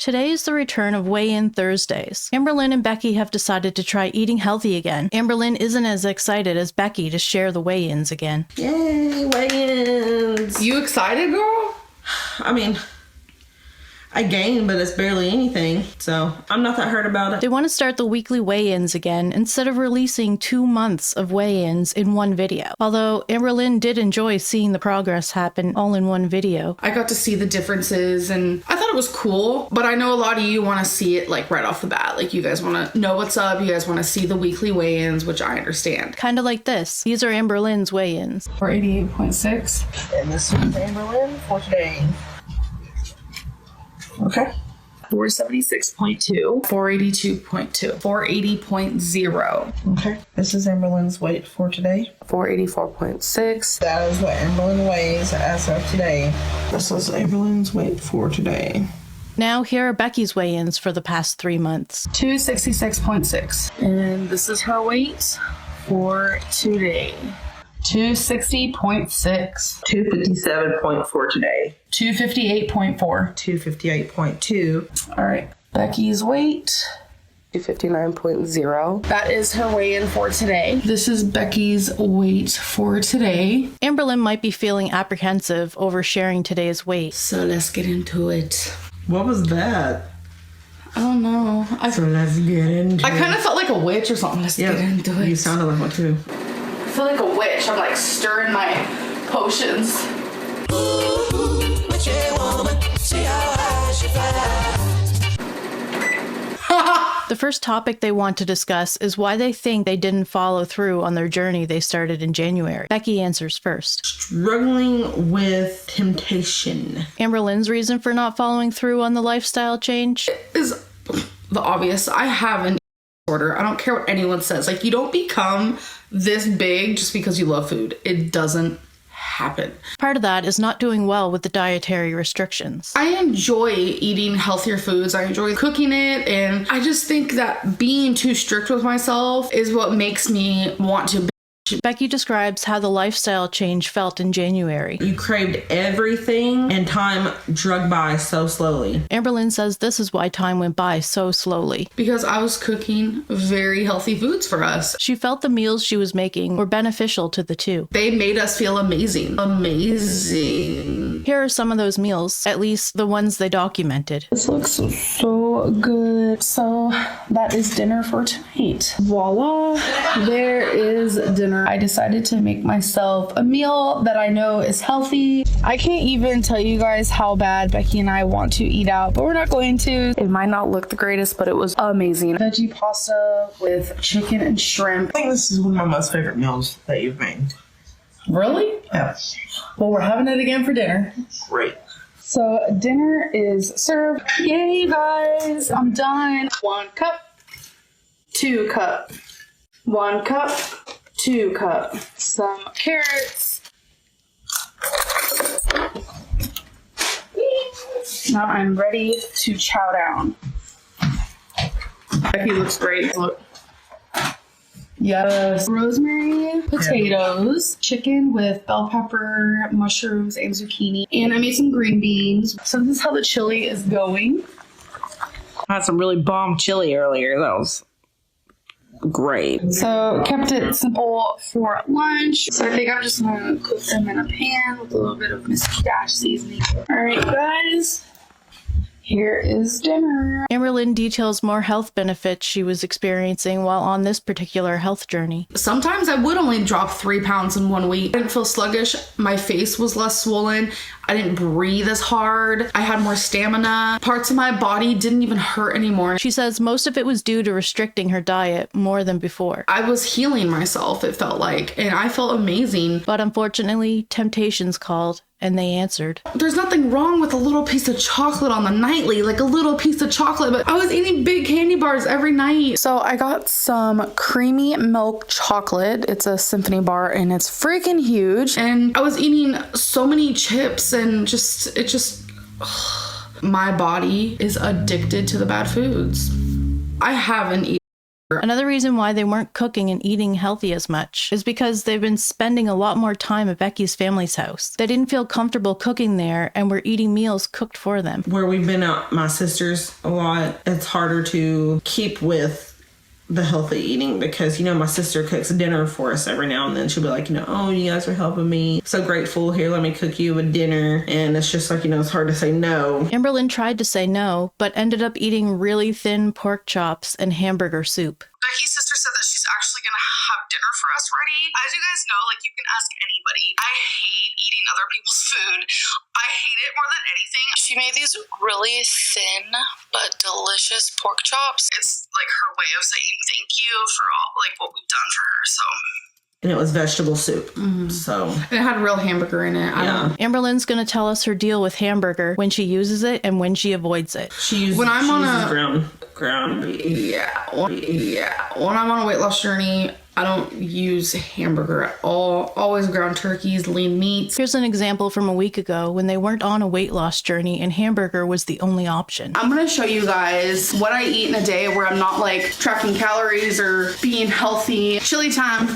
Today is the return of weigh-in Thursdays. Amberlynn and Becky have decided to try eating healthy again. Amberlynn isn't as excited as Becky to share the weigh-ins again. Yay, weigh-ins. You excited, girl? I mean, I gained, but it's barely anything, so I'm not that hurt about it. They want to start the weekly weigh-ins again instead of releasing 2 months of weigh-ins in one video. Although Amberlynn did enjoy seeing the progress happen all in one video. I got to see the differences and I thought it was cool, but I know a lot of you want to see it like right off the bat. Like you guys want to know what's up. You guys want to see the weekly weigh-ins, which I understand. Kind of like this. These are Amberlynn's weigh-ins. 488.6. And this one's Amberlynn for today. Okay. 476.2, 482.2, 480.0. Okay. This is Amberlynn's weight for today. 484.6. That is what Amberlynn weighs as of today. This is Amberlynn's weight for today. Now here are Becky's weigh-ins for the past 3 months. 266.6. And this is her weight for today. 260.6. 257.4 today. 258.4. 258.2. All right. Becky's weight. 259.0. That is her weigh-in for today. This is Becky's weight for today. Amberlynn might be feeling apprehensive over sharing today's weight. So let's get into it. What was that? I don't know. So let's get into I kind of felt like a witch or something. Let's get into it. You sounded like one too. I feel like a witch. I'm like stirring my potions. The first topic they want to discuss is why they think they didn't follow through on their journey they started in January. Becky answers first. Struggling with temptation. Amberlynn's reason for not following through on the lifestyle change Is the obvious. I have an disorder. I don't care what anyone says. Like, you don't become this big just because you love food. It doesn't happen. Part of that is not doing well with the dietary restrictions. I enjoy eating healthier foods. I enjoy cooking it. And I just think that being too strict with myself is what makes me want to. Becky describes how the lifestyle change felt in January. You craved everything and time dragged by so slowly. Amberlynn says this is why time went by so slowly. Because I was cooking very healthy foods for us. She felt the meals she was making were beneficial to the two. They made us feel amazing. Amazing. Here are some of those meals, at least the ones they documented. This looks so good. So that is dinner for tonight. Voila. There is dinner. I decided to make myself a meal that I know is healthy. I can't even tell you guys how bad Becky and I want to eat out, but we're not going to. It might not look the greatest, but it was amazing. Veggie pasta with chicken and shrimp. I think this is one of my most favorite meals that you've made. Really? Yeah. Well, we're having it again for dinner. Great. So dinner is served. Yay, guys. I'm done. 1 cup, 2 cup, 1 cup, 2 cup, some carrots. Now I'm ready to chow down. Becky looks great. Look. Yes. Rosemary, potatoes, chicken with bell pepper, mushrooms, and zucchini. And I made some green beans. So this is how the chili is going. I had some really bomb chili earlier. That was great. So kept it simple for lunch. So I think I'm just gonna cook them in a pan with a little bit of Miss Dash seasoning. All right, guys. Here is dinner. Amberlynn details more health benefits she was experiencing while on this particular health journey. Sometimes I would only drop 3 pounds in 1 week. I didn't feel sluggish. My face was less swollen. I didn't breathe as hard. I had more stamina. Parts of my body didn't even hurt anymore. She says most of it was due to restricting her diet more than before. I was healing myself, it felt like, and I felt amazing. But unfortunately, temptations called, and they answered. There's nothing wrong with a little piece of chocolate on the nightly, like a little piece of chocolate, but I was eating big candy bars every night. So I got some creamy milk chocolate. It's a symphony bar and it's freaking huge. And I was eating so many chips and my body is addicted to the bad foods. I haven't eaten Another reason why they weren't cooking and eating healthy as much is because they've been spending a lot more time at Becky's family's house. They didn't feel comfortable cooking there and were eating meals cooked for them. Where we've been at my sister's a lot, it's harder to keep with the healthy eating because, you know, my sister cooks dinner for us every now and then. She'll be like, you know, oh, you guys are helping me. So grateful. Here, let me cook you a dinner. And it's just like, you know, it's hard to say no. Amberlynn tried to say no, but ended up eating really thin pork chops and hamburger soup. Becky's sister said that she's actually going to have dinner for us ready. As you guys know, like, you can ask anybody. I hate eating other people's food. I hate it more than anything. She made these really thin but delicious pork chops. It's like her way of saying thank you for all, like, what we've done for her. So... And it was vegetable soup. So And it had real hamburger in it. yeah. Amberlynn's going to tell us her deal with hamburger, when she uses it and when she avoids it. She uses, When I'm she on uses a- ground beef. Yeah. When I'm on a weight loss journey, I don't use hamburger at all. Always ground turkeys, lean meats. Here's an example from a week ago when they weren't on a weight loss journey and hamburger was the only option. I'm gonna show you guys what I eat in a day where I'm not like tracking calories or being healthy. Chili time.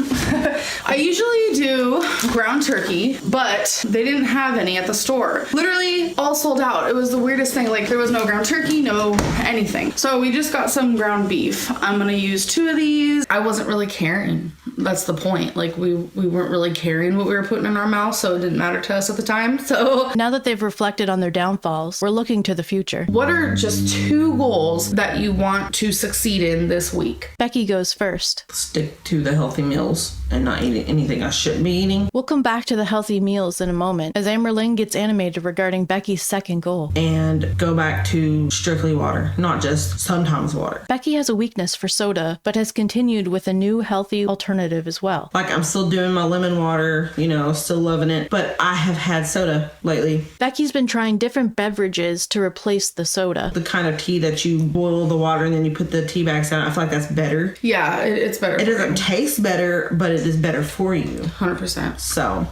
I usually do ground turkey, but they didn't have any at the store. Literally all sold out. It was the weirdest thing. Like there was no ground turkey, no anything. So we just got some ground beef. I'm gonna use 2 of these. I wasn't really caring. That's the point. Like we weren't really caring what we were putting in our mouth, so it didn't matter to us at the time. So Now that they've reflected on their downfalls, we're looking to the future. what are just 2 goals that you want to succeed in this week? Becky goes first. Stick to the healthy meals and not eating anything I shouldn't be eating. We'll come back to the healthy meals in a moment as Amberlynn gets animated regarding Becky's second goal. And go back to strictly water, not just sometimes water. Becky has a weakness for soda, but has continued with a new healthy alternative as well. Like I'm still doing my lemon water, you know, still loving it. But I have had soda lately. Becky's been trying different beverages to replace the soda. The kind of tea that you boil the water and then you put the tea bags down. I feel like that's better. Yeah, it's better. It doesn't taste better, but it is better for you. 100%. So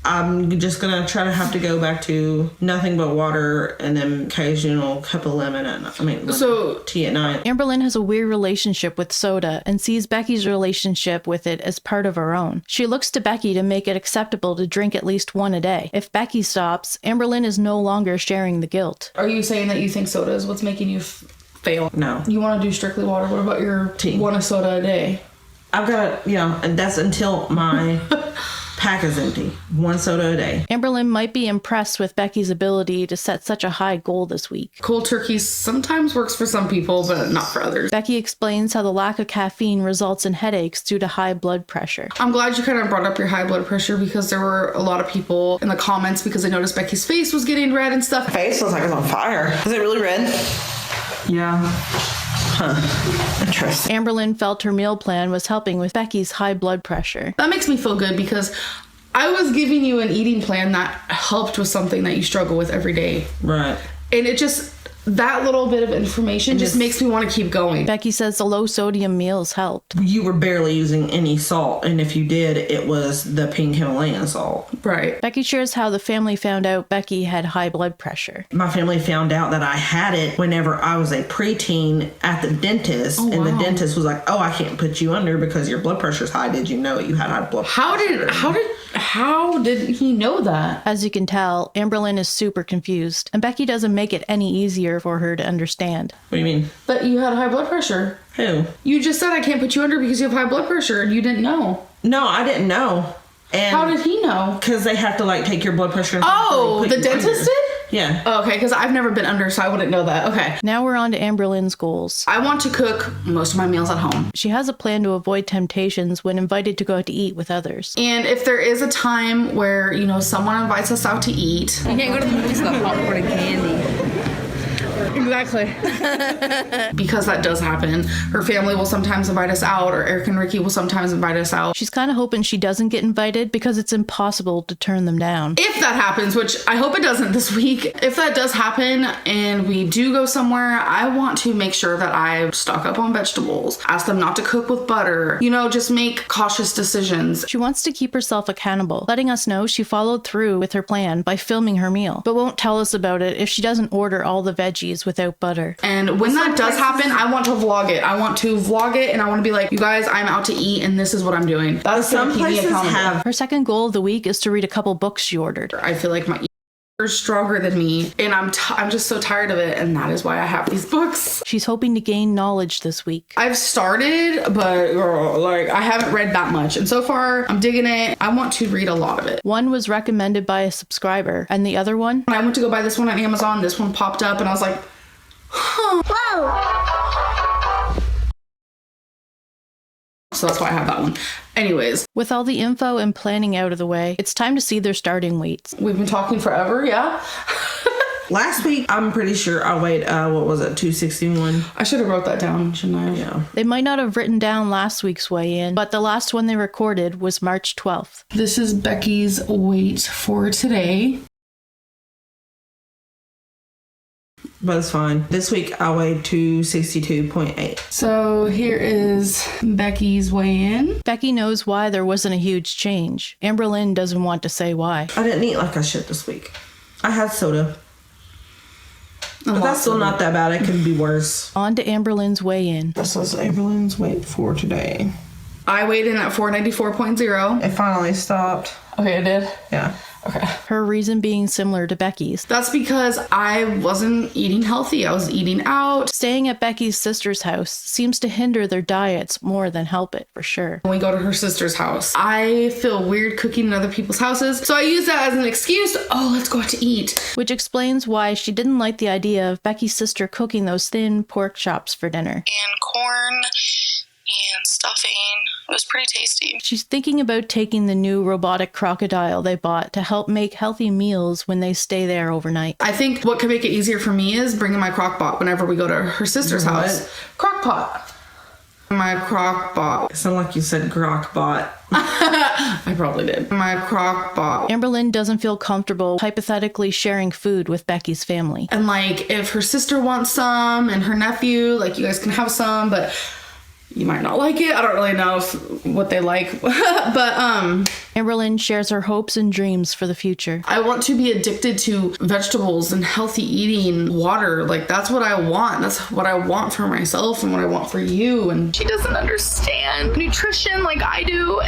I'm just gonna try to have to go back to nothing but water and then occasional cup of lemon tea at night. Amberlynn has a weird relationship with soda and sees Becky's relationship with it as part of her own. She looks to Becky to make it acceptable to drink at least 1 a day. If Becky stops, Amberlynn is no longer sharing the guilt. Are you saying that you think soda is what's making you fail? No. You want to do strictly water. What about your Tea. 1 a soda a day? I've got to, you know, and that's until my pack is empty. 1 soda a day. Amberlynn might be impressed with Becky's ability to set such a high goal this week. Cold turkey sometimes works for some people, but not for others. Becky explains how the lack of caffeine results in headaches due to high blood pressure. I'm glad you kind of brought up your high blood pressure because there were a lot of people in the comments because they noticed Becky's face was getting red and stuff. Face looks like it's on fire. Is it really red? Yeah. Interesting. Amberlynn felt her meal plan was helping with Becky's high blood pressure. That makes me feel good because I was giving you an eating plan that helped with something that you struggle with every day. Right. And it just, that little bit of information just makes me want to keep going. Becky says the low sodium meals helped. You were barely using any salt, and if you did, it was the pink Himalayan salt. Right. Becky shares how the family found out Becky had high blood pressure. My family found out that I had it whenever I was a preteen at the dentist, and the dentist was like, "Oh, I can't put you under because your blood pressure's high. Did you know you had high blood pressure?" How did he know that? As you can tell, Amberlynn is super confused, and Becky doesn't make it any easier for her to understand. What do you mean? That you had high blood pressure. Who? You just said I can't put you under because you have high blood pressure and you didn't know. No, I didn't know. And How did he know? Because they have to like take your blood pressure. And Oh, put the you dentist under. did? Yeah. Oh, okay, because I've never been under, so I wouldn't know that. Okay. Now we're on to Amberlynn's goals. I want to cook most of my meals at home. She has a plan to avoid temptations when invited to go out to eat with others. And if there is a time where, you know, someone invites us out to eat. You can't go to the movies without popcorn and candy. Exactly. Because that does happen. Her family will sometimes invite us out, or Eric and Ricky will sometimes invite us out. She's kind of hoping she doesn't get invited because it's impossible to turn them down. If that happens, which I hope it doesn't this week, if that does happen and we do go somewhere, I want to make sure that I stock up on vegetables, ask them not to cook with butter, you know, just make cautious decisions. She wants to keep herself accountable, letting us know she followed through with her plan by filming her meal, but won't tell us about it if she doesn't order all the veggies without butter. And when that does happen, I want to vlog it. I want to vlog it and I want to be like, you guys, I'm out to eat and this is what I'm doing. That's Some places have. Her second goal of the week is to read a couple books she ordered. I feel like my are stronger than me and I'm just so tired of it, and that is why I have these books. She's hoping to gain knowledge this week. I've started, but girl, like I haven't read that much, and so far I'm digging it. I want to read a lot of it. One was recommended by a subscriber, and the other one? When I went to go buy this one on Amazon, this one popped up and I was like, huh. Whoa. So that's why I have that one. Anyways. With all the info and planning out of the way, it's time to see their starting weights. We've been talking forever, yeah? Last week, I'm pretty sure I weighed, 261? I should have wrote that down, shouldn't I? Yeah. They might not have written down last week's weigh-in, but the last one they recorded was March 12th. This is Becky's weight for today. But it's fine. This week, I weighed 262.8. So here is Becky's weigh-in. Becky knows why there wasn't a huge change. Amberlynn doesn't want to say why. I didn't eat like I should this week. I had soda. But that's still not that bad. It could be worse. On to Amberlynn's weigh-in. This is Amberlynn's weight for today. I weighed in at 494.0. It finally stopped. Okay, it did? Yeah. Okay. Her reason being similar to Becky's. That's because I wasn't eating healthy. I was eating out. Staying at Becky's sister's house seems to hinder their diets more than help it, for sure. When we go to her sister's house, I feel weird cooking in other people's houses. So I use that as an excuse. Oh, let's go out to eat. Which explains why she didn't like the idea of Becky's sister cooking those thin pork chops for dinner. And corn and stuffing. It was pretty tasty. She's thinking about taking the new robotic crocodile they bought to help make healthy meals when they stay there overnight. I think what could make it easier for me is bringing my crock-pot whenever we go to her sister's house. Crock-pot. My crock-pot. It sounded like you said crock-pot. I probably did. My crock-pot. Amberlynn doesn't feel comfortable hypothetically sharing food with Becky's family. And like, if her sister wants some and her nephew, like you guys can have some, but you might not like it. I don't really know what they like. But Amberlynn shares her hopes and dreams for the future. I want to be addicted to vegetables and healthy eating, water. Like, that's what I want. That's what I want for myself and what I want for you. And she doesn't understand nutrition like I do.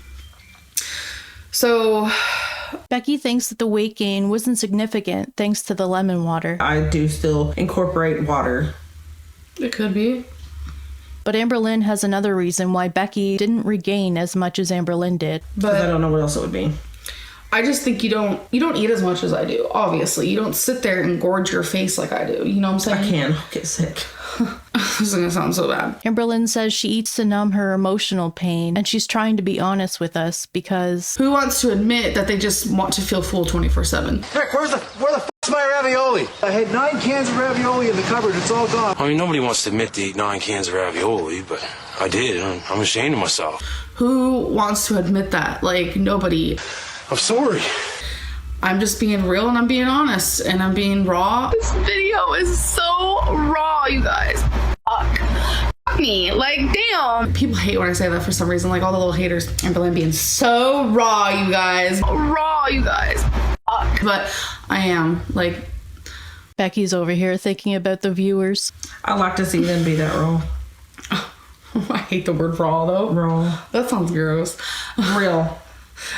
So Becky thinks that the weight gain wasn't significant thanks to the lemon water. I do still incorporate water. It could be. But Amberlynn has another reason why Becky didn't regain as much as Amberlynn did. Because I don't know what else it would be. I just think you don't eat as much as I do. Obviously, you don't sit there and gorge your face like I do. You know what I'm saying? I can. I'll get sick. This is gonna sound so bad. Amberlynn says she eats to numb her emotional pain, and she's trying to be honest with us because who wants to admit that they just want to feel full 24/7? Rick, where the f***'s my ravioli? I had 9 cans of ravioli in the cupboard. It's all gone. I mean, nobody wants to admit to eat 9 cans of ravioli, but I did. I'm ashamed of myself. Who wants to admit that? Like, nobody. I'm sorry. I'm just being real and I'm being honest and I'm being raw. This video is so raw, you guys. Fuck me. Like, damn. People hate when I say that for some reason. Like, all the little haters. Amberlynn being so raw, you guys. Raw, you guys. Fuck. But I am. Like, Becky's over here thinking about the viewers. I like to see them be that raw. I hate the word raw, though. Raw. That sounds gross. Real.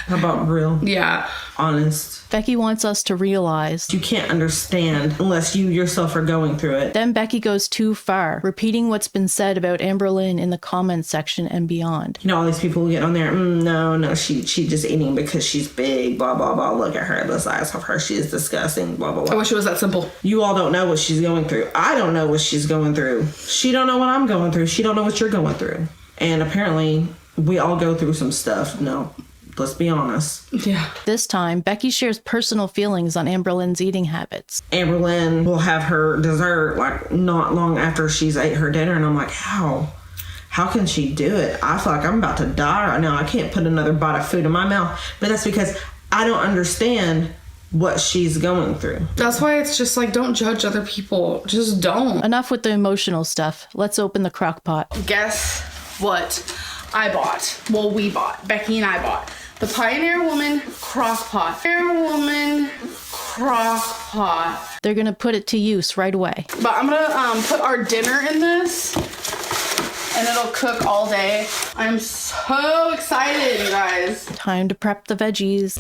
How about real? Yeah. Honest. Becky wants us to realize You can't understand unless you yourself are going through it. Then Becky goes too far, repeating what's been said about Amberlynn in the comments section and beyond. You know, all these people who get on there, no, she just eating because she's big, blah, blah, blah. Look at her, the size of her. She is disgusting, blah, blah, blah. I wish it was that simple. You all don't know what she's going through. I don't know what she's going through. She don't know what I'm going through. She don't know what you're going through. And apparently, we all go through some stuff. No. Let's be honest. Yeah. This time, Becky shares personal feelings on Amberlynn's eating habits. Amberlynn will have her dessert like not long after she's ate her dinner, and I'm like, how can she do it? I feel like I'm about to die right now. I can't put another bite of food in my mouth. But that's because I don't understand what she's going through. That's why it's just like, don't judge other people. Just don't. Enough with the emotional stuff. Let's open the crock pot. Guess what I bought? Well, we bought. Becky and I bought. The Pioneer Woman crock-pot. Pioneer Woman crock pot. They're gonna put it to use right away. But I'm gonna put our dinner in this and it'll cook all day. I'm so excited, you guys. Time to prep the veggies.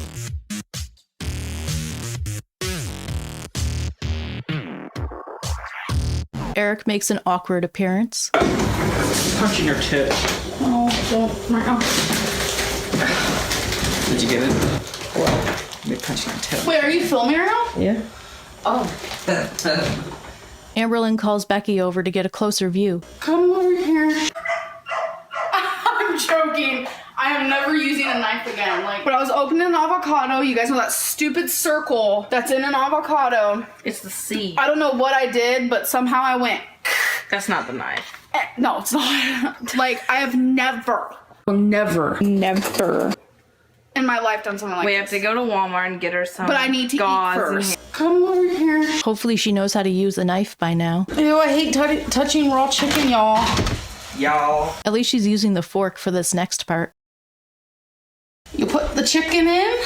Eric makes an awkward appearance. Punching your tip. Oh, don't right now. Did you get it? Well, me punching your tip. Wait, are you filming right now? Yeah. Oh. Amberlynn calls Becky over to get a closer view. Come over here. I'm joking. I am never using a knife again. But I was opening an avocado. You guys know that stupid circle that's in an avocado. It's the seed. I don't know what I did, but somehow I went. That's not the knife. No, it's not. I have never in my life done something like We this. have to go to Walmart and get her some. But I need to eat gauze first. Come over here. Hopefully she knows how to use a knife by now. Ew, I hate touching raw chicken, y'all. At least she's using the fork for this next part. You put the chicken in.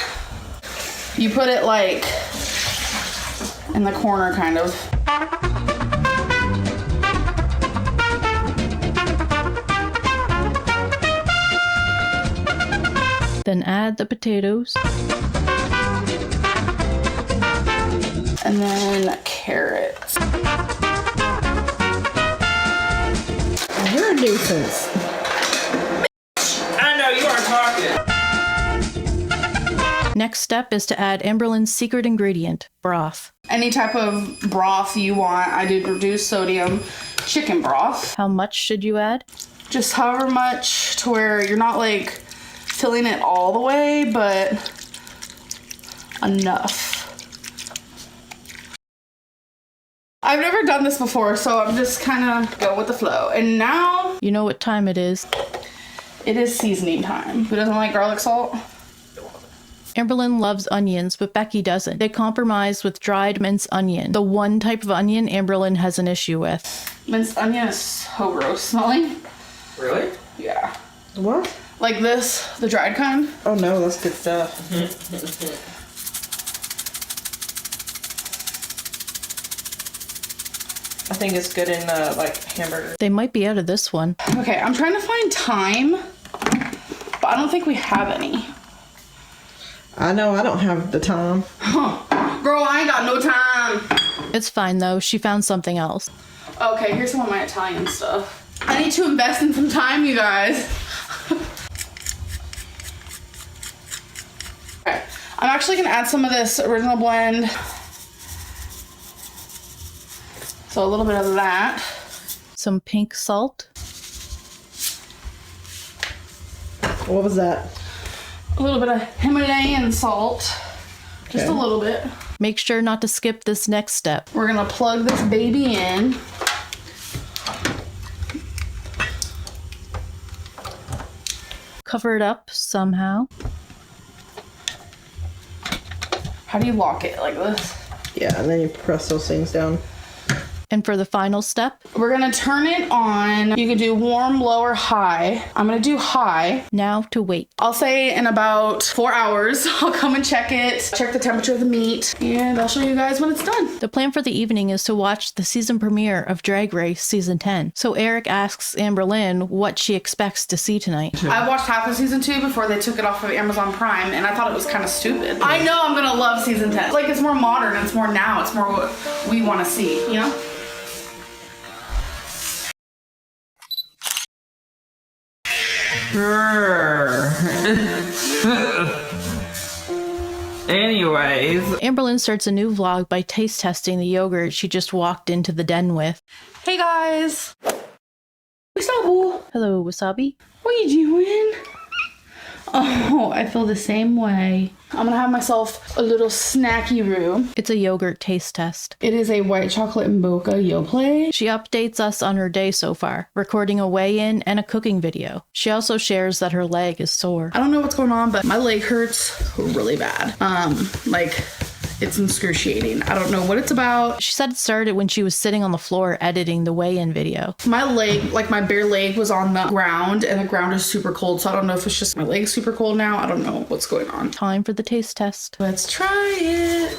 You put it in the corner, kind of. Then add the potatoes. And then carrots. You're a nuisance. I know you aren't talking. Next step is to add Amberlynn's secret ingredient, broth. Any type of broth you want. I did reduced sodium chicken broth. How much should you add? Just however much to where you're not filling it all the way, but enough. I've never done this before, so I'm just kind of go with the flow. And now You know what time it is. it is seasoning time. Who doesn't like garlic salt? Amberlynn loves onions, but Becky doesn't. They compromise with dried minced onion, the one type of onion Amberlynn has an issue with. Minced onion is so gross smelling. Really? Yeah. What? Like this, the dried kind. Oh no, that's good stuff. I think it's good in hamburger. They might be out of this one. Okay, I'm trying to find thyme, but I don't think we have any. I know I don't have the time. Girl, I ain't got no time. It's fine though, she found something else. Okay, here's some of my Italian stuff. I need to invest in some time, you guys. Okay, I'm actually gonna add some of this original blend. So a little bit of that. Some pink salt. What was that? A little bit of Himalayan salt. Just a little bit. Make sure not to skip this next step. We're gonna plug this baby in. Cover it up somehow. How do you lock it? Like this? Yeah, and then you press those things down. And for the final step, We're gonna turn it on. You can do warm, low, or high. I'm gonna do high. now to wait. I'll say in about 4 hours, I'll come and check it, check the temperature of the meat, and I'll show you guys when it's done. The plan for the evening is to watch the season premiere of Drag Race Season 10. So Eric asks Amberlynn what she expects to see tonight. I watched half of season 2 before they took it off of Amazon Prime, and I thought it was kind of stupid. I know I'm gonna love season 10. It's more modern, it's more now, it's more what we wanna see, you know? Anyways. Amberlynn starts a new vlog by taste testing the yogurt she just walked into the den with. Hey guys! What's up, boo? Hello, Wasabi. What are you doing? Oh, I feel the same way. I'm gonna have myself a little snacky room. It's a yogurt taste test. It is a white chocolate and mocha Yoplait. She updates us on her day so far, recording a weigh-in and a cooking video. She also shares that her leg is sore. I don't know what's going on, but my leg hurts really bad. It's excruciating. I don't know what it's about. She said it started when she was sitting on the floor editing the weigh-in video. My leg, my bare leg was on the ground, and the ground is super cold, so I don't know if it's just my leg's super cold now. I don't know what's going on. Time for the taste test. Let's try it.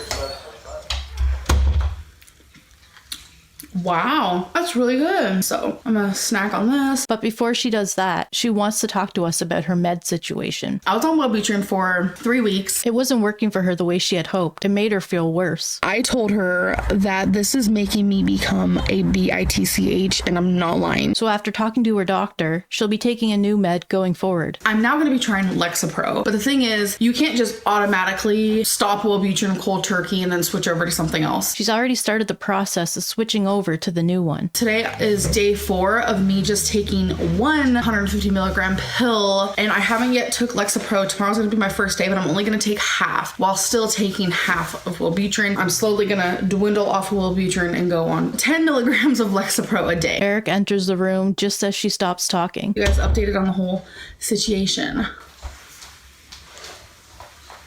Wow, that's really good. So I'm gonna snack on this. But before she does that, she wants to talk to us about her med situation. I was on Wellbutrin for 3 weeks. It wasn't working for her the way she had hoped. It made her feel worse. I told her that this is making me become a bitch, and I'm not lying. So after talking to her doctor, she'll be taking a new med going forward. I'm now going to be trying Lexapro. But the thing is, you can't just automatically stop Wellbutrin cold turkey and then switch over to something else. She's already started the process of switching over to the new one. Today is day 4 of me just taking one 150 milligram pill, and I haven't yet took Lexapro. Tomorrow's going to be my first day, but I'm only going to take half while still taking half of Wellbutrin. I'm slowly going to dwindle off of Wellbutrin and go on 10 milligrams of Lexapro a day. Eric enters the room just as she stops talking. You guys updated on the whole situation.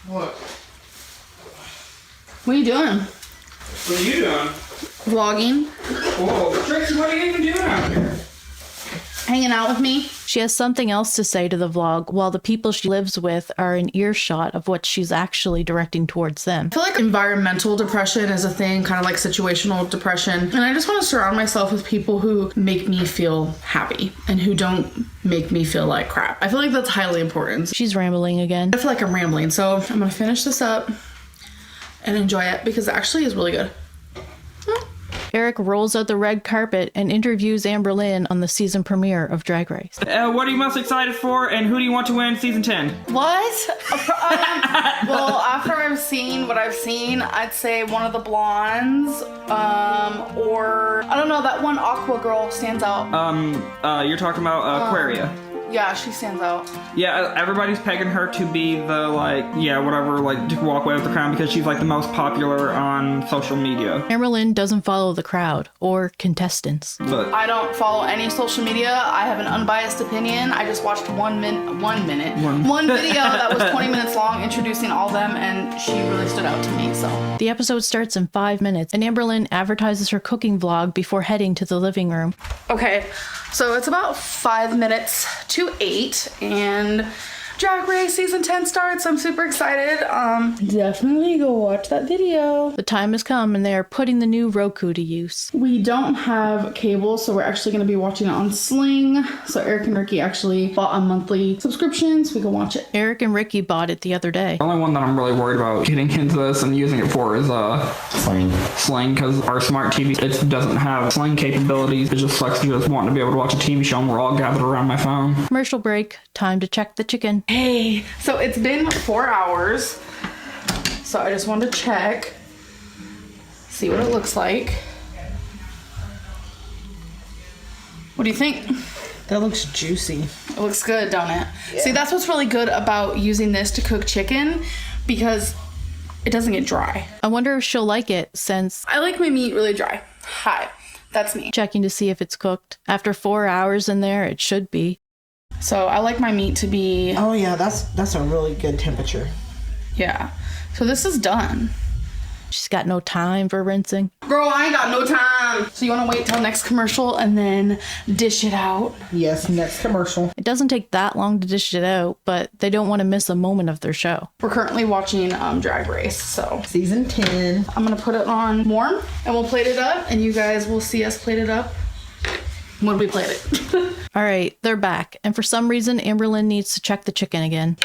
What? What are you doing? What are you doing? Vlogging? Whoa, Tracy, what are you even doing out here? Hanging out with me? She has something else to say to the vlog while the people she lives with are in earshot of what she's actually directing towards them. I feel like environmental depression is a thing, kind of like situational depression. And I just want to surround myself with people who make me feel happy and who don't make me feel like crap. I feel like that's highly important. She's rambling again. I feel like I'm rambling, so I'm going to finish this up and enjoy it because it actually is really good. Eric rolls out the red carpet and interviews Amberlynn on the season premiere of Drag Race. What are you most excited for, and who do you want to win season 10? What? Well, after I've seen what I've seen, I'd say one of the blondes, or I don't know, that one Aqua girl stands out. You're talking about Aquaria. Yeah, she stands out. Yeah, everybody's pegging her to be the, to walk away with the crown because she's, the most popular on social media. Amberlynn doesn't follow the crowd or contestants. But I don't follow any social media. I have an unbiased opinion. I just watched one video that was 20 minutes long introducing all of them, and she really stood out to me, so. The episode starts in 5 minutes, and Amberlynn advertises her cooking vlog before heading to the living room. Okay, so it's about 5 minutes to 8, and Drag Race season 10 starts. I'm super excited. Definitely go watch that video. The time has come and they are putting the new Roku to use. We don't have cable, so we're actually going to be watching it on Sling. So Eric and Ricky actually bought a monthly subscription so we can watch it. Eric and Ricky bought it the other day. the only one that I'm really worried about getting into this and using it for is Sling, because our smart TV, it doesn't have Sling capabilities. It just sucks just wanting to be able to watch a TV show and we're all gathered around my phone. Commercial break. Time to check the chicken. Hey, so it's been 4 hours. So I just wanted to check, see what it looks like. What do you think? That looks juicy. It looks good, don't it? Yeah. See, that's what's really good about using this to cook chicken, because it doesn't get dry. I wonder if she'll like it since I like my meat really dry. Hi, that's me. checking to see if it's cooked. After 4 hours in there, it should be. So I like my meat to be... Oh yeah, that's a really good temperature. Yeah. So this is done. She's got no time for rinsing. Girl, I ain't got no time. So you want to wait till next commercial and then dish it out? Yes, next commercial. It doesn't take that long to dish it out, but they don't want to miss a moment of their show. We're currently watching Drag Race, so... Season 10. I'm going to put it on warm and we'll plate it up and you guys will see us plate it up when we plate it. All right, they're back. And for some reason, Amberlynn needs to check the chicken again.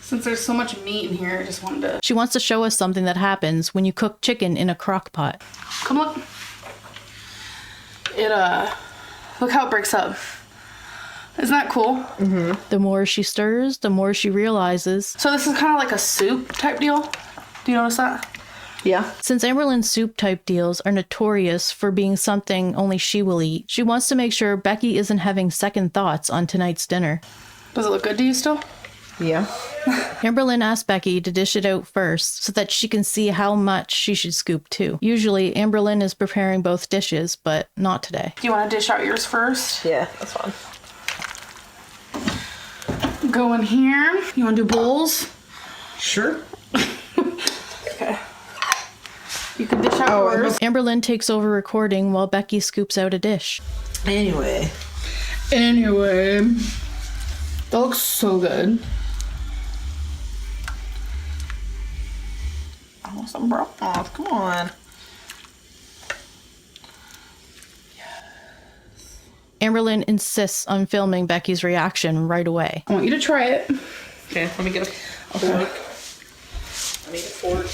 Since there's so much meat in here, I just wanted to... She wants to show us something that happens when you cook chicken in a crock pot. Come look. It, look how it breaks up. Isn't that cool? Mm-hmm. The more she stirs, the more she realizes. So this is kind of like a soup type deal. Do you notice that? Yeah. Since Amberlynn's soup type deals are notorious for being something only she will eat, she wants to make sure Becky isn't having second thoughts on tonight's dinner. Does it look good to you still? Yeah. Amberlynn asked Becky to dish it out first so that she can see how much she should scoop too. Usually, Amberlynn is preparing both dishes, but not today. Do you want to dish out yours first? Yeah, that's fine. Go in here. You want to do bowls? Sure. Okay. You can dish out yours. Amberlynn takes over recording while Becky scoops out a dish. Anyway. That looks so good. I want some broth. Come on. Amberlynn insists on filming Becky's reaction right away. I want you to try it. Okay, let me get a fork. I need a fork.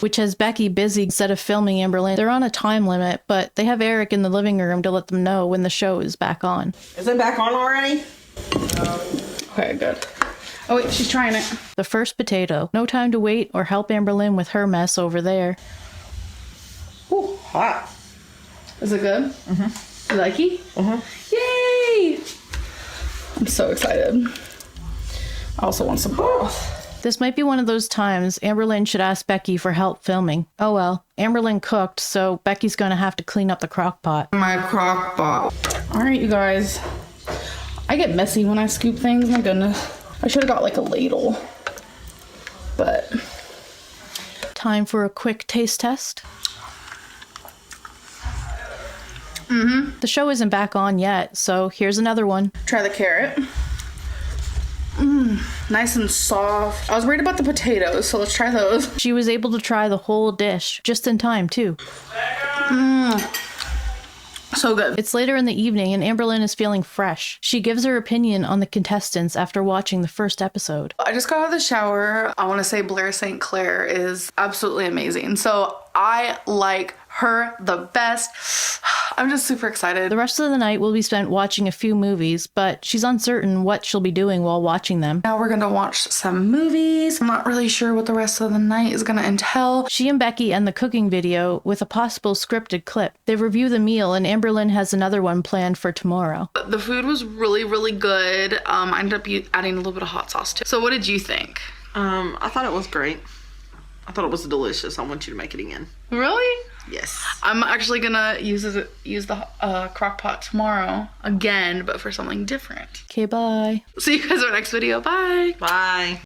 Which has Becky busy instead of filming Amberlynn. They're on a time limit, but they have Eric in the living room to let them know when the show is back on. Is it back on already? Okay, good. Oh wait, she's trying it. The first potato. No time to wait or help Amberlynn with her mess over there. Ooh, hot. Is it good? Mm-hmm. You like it? Mm-hmm. Yay! I'm so excited. I also want some broth. This might be one of those times Amberlynn should ask Becky for help filming. Oh well, Amberlynn cooked, so Becky's gonna have to clean up the crock pot. My crock pot. Alright, you guys. I get messy when I scoop things, my goodness. I should have got like a ladle. But Time for a quick taste test. The show isn't back on yet, so here's another one. try the carrot. Nice and soft. I was worried about the potatoes, so let's try those. She was able to try the whole dish, just in time too. So good. It's later in the evening and Amberlynn is feeling fresh. She gives her opinion on the contestants after watching the first episode. I just got out of the shower. I want to say Blair St. Clair is absolutely amazing. So I like her the best. I'm just super excited. The rest of the night will be spent watching a few movies, but she's uncertain what she'll be doing while watching them. Now we're gonna watch some movies. I'm not really sure what the rest of the night is gonna entail. She and Becky end the cooking video with a possible scripted clip. They review the meal and Amberlynn has another one planned for tomorrow. The food was really, really good. I ended up adding a little bit of hot sauce too. So what did you think? I thought it was great. I thought it was delicious. I want you to make it again. Really? Yes. I'm actually gonna use the crock pot tomorrow again, but for something different. Okay, bye. See you guys in our next video. Bye. Bye.